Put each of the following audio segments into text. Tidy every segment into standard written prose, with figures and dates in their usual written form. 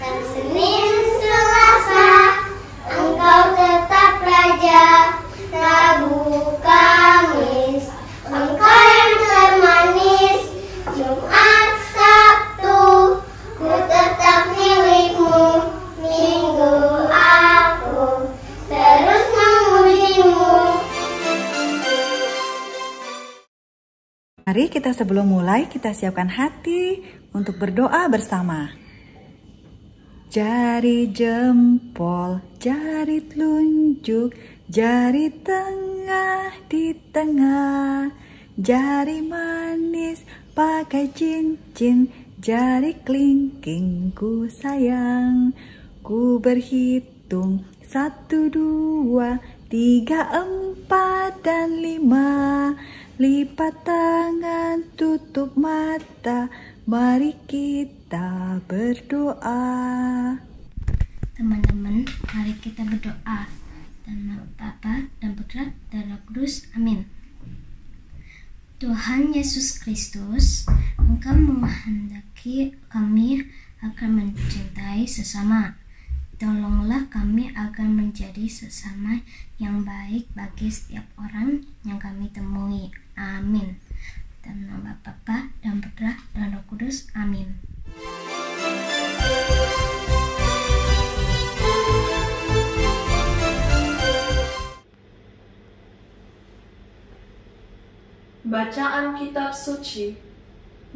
dan Senin Selasa Engkau tetap Raja. Rabu Kamis Engkau yang termanis. Jumat Sabtu ku tetap milikmu. Minggu aku terus memujimu. Mari kita sebelum mulai kita siapkan hati untuk berdoa bersama. Jari jempol, jari telunjuk, jari tengah di tengah, jari manis pakai cincin, jari kelingking ku sayang. Ku berhitung 1, 2, 3, 4, dan 5. Lipat tangan, tutup mata, mari kita berdoa. Teman-teman, mari kita berdoa. Dan nama Bapa dan Putra dan Roh Kudus. Amin. Tuhan Yesus Kristus, Engkau menghendaki kami akan mencintai sesama. Tolonglah kami agar menjadi sesama yang baik bagi setiap orang yang kami temui. Amin. Dan nama Bapa dan Putra dan Roh Kudus. Amin. Bacaan Kitab Suci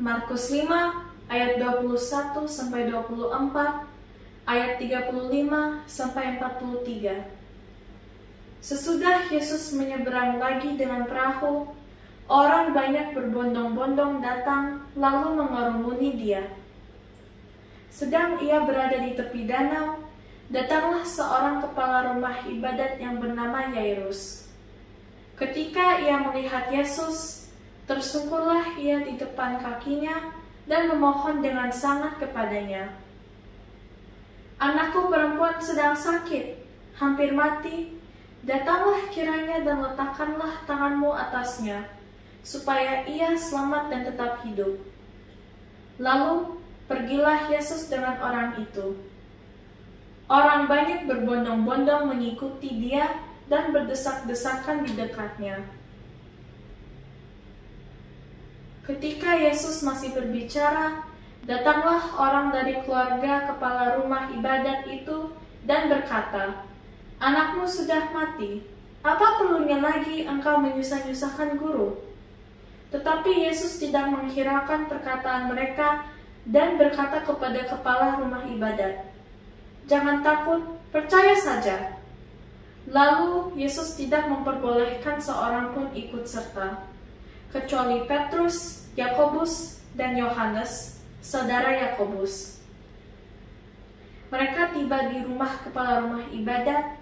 Markus 5 ayat 21 sampai 24, ayat 35 sampai 43. Sesudah Yesus menyeberang lagi dengan perahu, orang banyak berbondong-bondong datang lalu mengerumuni Dia. Sedang Ia berada di tepi danau, datanglah seorang kepala rumah ibadat yang bernama Yairus. Ketika ia melihat Yesus, tersungkurlah ia di depan kakinya dan memohon dengan sangat kepadanya. Anakku perempuan sedang sakit, hampir mati. Datanglah kiranya dan letakkanlah tanganmu atasnya, supaya ia selamat dan tetap hidup. Lalu pergilah Yesus dengan orang itu. Orang banyak berbondong-bondong mengikuti Dia dan berdesak-desakan di dekatnya. Ketika Yesus masih berbicara, datanglah orang dari keluarga kepala rumah ibadat itu dan berkata, "Anakmu sudah mati, apa perlunya lagi engkau menyusah-nyusahkan guru?" Tetapi Yesus tidak menghiraukan perkataan mereka dan berkata kepada kepala rumah ibadat, "Jangan takut, percaya saja." Lalu Yesus tidak memperbolehkan seorang pun ikut serta, kecuali Petrus, Yakobus, dan Yohanes, saudara Yakobus. Mereka tiba di rumah kepala rumah ibadat,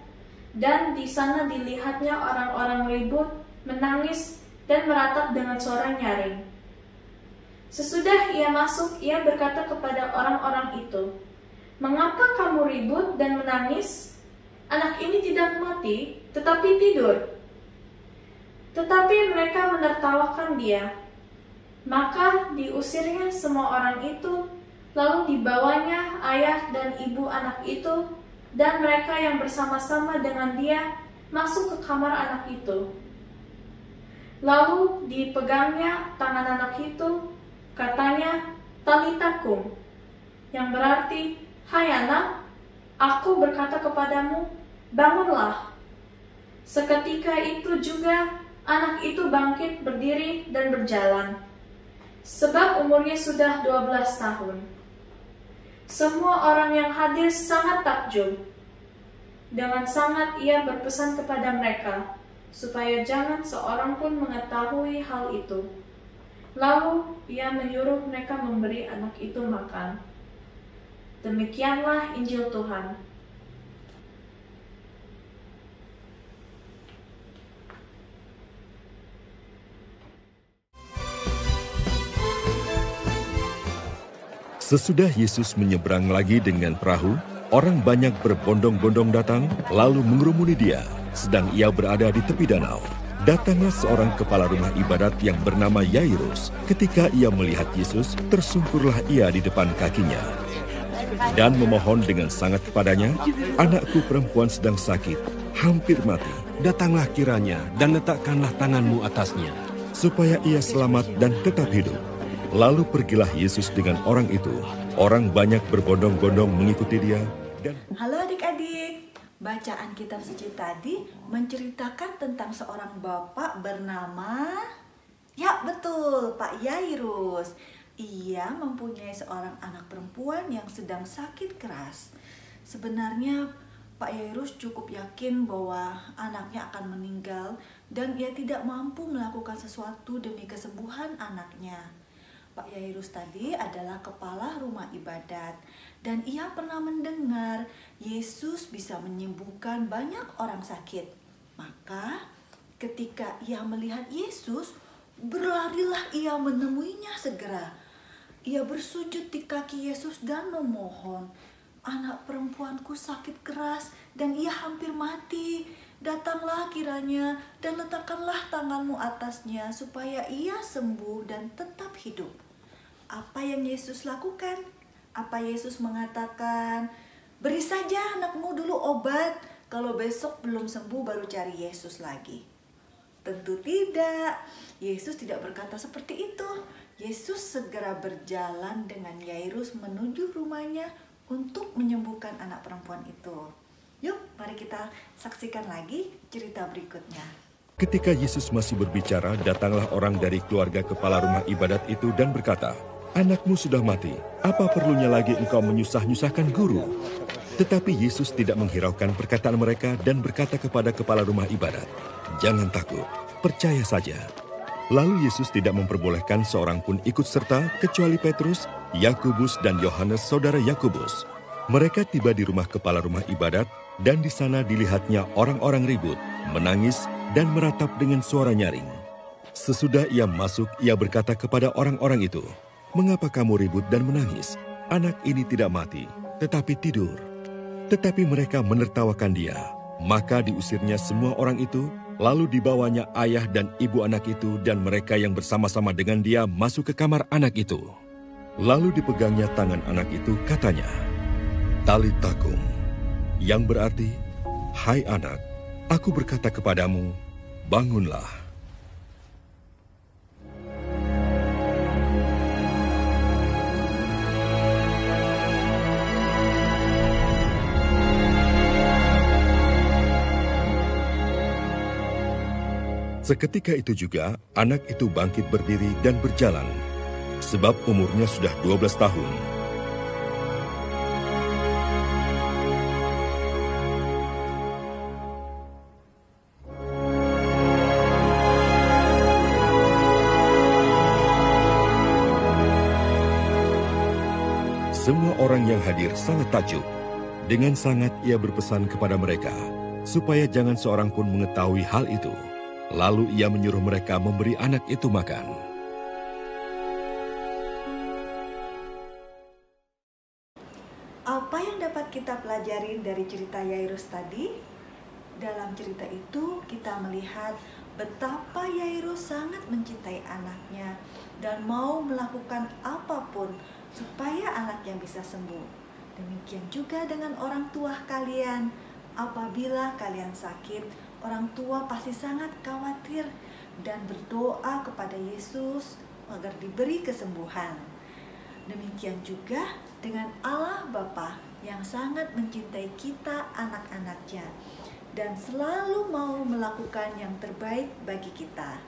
dan di sana dilihatnya orang-orang ribut, menangis, dan meratap dengan suara nyaring. Sesudah ia masuk, ia berkata kepada orang-orang itu, "Mengapa kamu ribut dan menangis? Anak ini tidak mati, tetapi tidur." Tetapi mereka menertawakan dia. Maka diusirnya semua orang itu, lalu dibawanya ayah dan ibu anak itu, dan mereka yang bersama-sama dengan dia masuk ke kamar anak itu. Lalu dipegangnya tangan anak itu, katanya, "Talita kum," yang berarti, "Hai anak, aku berkata kepadamu, bangunlah." Seketika itu juga anak itu bangkit berdiri dan berjalan, sebab umurnya sudah 12 tahun. Semua orang yang hadir sangat takjub. Dengan sangat ia berpesan kepada mereka, supaya jangan seorang pun mengetahui hal itu. Lalu ia menyuruh mereka memberi anak itu makan. Demikianlah Injil Tuhan. Sesudah Yesus menyeberang lagi dengan perahu, orang banyak berbondong-bondong datang, lalu mengerumuni Dia. Sedang ia berada di tepi danau, datanglah seorang kepala rumah ibadat yang bernama Yairus. Ketika ia melihat Yesus, tersungkurlah ia di depan kakinya. dan memohon dengan sangat kepadanya, "Anakku perempuan sedang sakit, hampir mati. Datanglah kiranya dan letakkanlah tanganmu atasnya, supaya ia selamat dan tetap hidup." Lalu pergilah Yesus dengan orang itu. Orang banyak berbondong-bondong mengikuti dia. Halo adik-adik, bacaan kitab suci tadi menceritakan tentang seorang bapak bernama, ya betul, Pak Yairus. Ia mempunyai seorang anak perempuan yang sedang sakit keras. Sebenarnya Pak Yairus cukup yakin bahwa anaknya akan meninggal dan ia tidak mampu melakukan sesuatu demi kesembuhan anaknya. Pak Yairus tadi adalah kepala rumah ibadat dan ia pernah mendengar Yesus bisa menyembuhkan banyak orang sakit. Maka ketika ia melihat Yesus, berlarilah ia menemuinya segera. Ia bersujud di kaki Yesus dan memohon, "Anak perempuanku sakit keras dan ia hampir mati. Datanglah kiranya dan letakkanlah tanganmu atasnya supaya ia sembuh dan tetap hidup." Apa yang Yesus lakukan? Apa Yesus mengatakan, "Beri saja anakmu dulu obat, kalau besok belum sembuh baru cari Yesus lagi"? Tentu tidak. Yesus tidak berkata seperti itu. Yesus segera berjalan dengan Yairus menuju rumahnya untuk menyembuhkan anak perempuan itu. Yuk, mari kita saksikan lagi cerita berikutnya. Ketika Yesus masih berbicara, datanglah orang dari keluarga kepala rumah ibadat itu dan berkata, "Anakmu sudah mati, apa perlunya lagi engkau menyusah-nyusahkan guru?" Tetapi Yesus tidak menghiraukan perkataan mereka dan berkata kepada kepala rumah ibadat, "Jangan takut, percaya saja." Lalu Yesus tidak memperbolehkan seorang pun ikut serta kecuali Petrus, Yakobus, dan Yohanes saudara Yakobus. Mereka tiba di rumah kepala rumah ibadat dan di sana dilihatnya orang-orang ribut, menangis, dan meratap dengan suara nyaring. Sesudah ia masuk, ia berkata kepada orang-orang itu, "Mengapa kamu ribut dan menangis? Anak ini tidak mati, tetapi tidur." Tetapi mereka menertawakan dia. Maka diusirnya semua orang itu, lalu dibawanya ayah dan ibu anak itu dan mereka yang bersama-sama dengan dia masuk ke kamar anak itu. Lalu dipegangnya tangan anak itu, katanya, "Talita kum," yang berarti, "Hai anak, aku berkata kepadamu, bangunlah." Seketika itu juga, anak itu bangkit berdiri dan berjalan, sebab umurnya sudah 12 tahun. Semua orang yang hadir sangat takjub. Dengan sangat ia berpesan kepada mereka, supaya jangan seorang pun mengetahui hal itu. Lalu ia menyuruh mereka memberi anak itu makan. Apa yang dapat kita pelajari dari cerita Yairus tadi? Dalam cerita itu kita melihat betapa Yairus sangat mencintai anaknya dan mau melakukan apapun supaya anaknya bisa sembuh. Demikian juga dengan orang tua kalian. Apabila kalian sakit, orang tua pasti sangat khawatir dan berdoa kepada Yesus agar diberi kesembuhan. Demikian juga dengan Allah Bapa yang sangat mencintai kita anak-anaknya dan selalu mau melakukan yang terbaik bagi kita.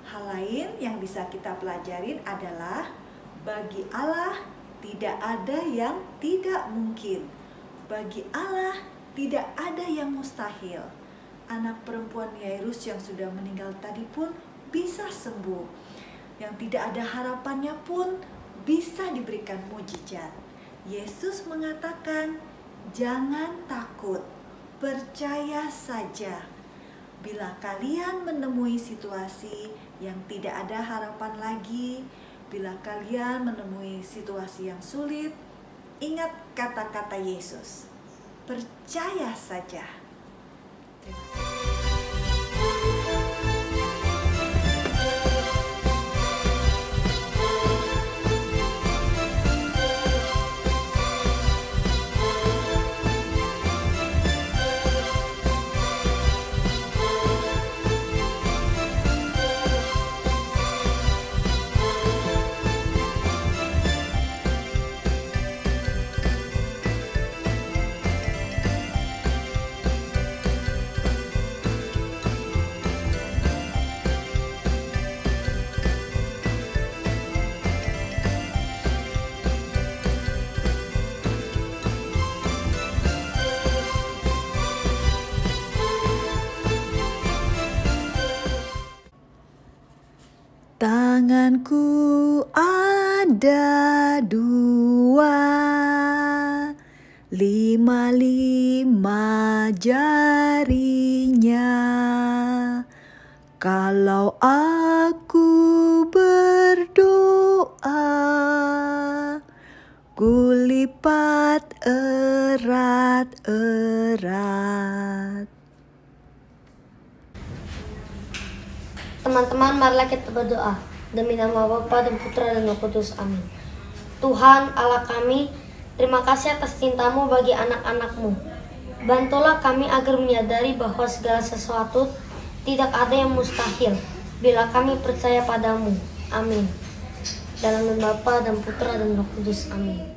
Hal lain yang bisa kita pelajarin adalah bagi Allah tidak ada yang tidak mungkin. Bagi Allah tidak ada yang mustahil. Anak perempuan Yairus yang sudah meninggal tadi pun bisa sembuh. Yang tidak ada harapannya pun bisa diberikan mujizat. Yesus mengatakan, "Jangan takut, percaya saja." Bila kalian menemui situasi yang tidak ada harapan lagi, bila kalian menemui situasi yang sulit, ingat kata-kata Yesus, percaya saja. Terima kasih. Tanganku ada 2, 5 jarinya. Kalau aku berdoa, kulipat erat-erat. Teman-teman, marilah kita berdoa. Demi nama Bapa dan Putra dan Roh Kudus. Amin. Tuhan Allah kami, terima kasih atas cinta-Mu bagi anak-anak-Mu. Bantulah kami agar menyadari bahwa segala sesuatu tidak ada yang mustahil bila kami percaya padamu. Amin. Dalam nama Bapa dan Putra dan Roh Kudus. Amin.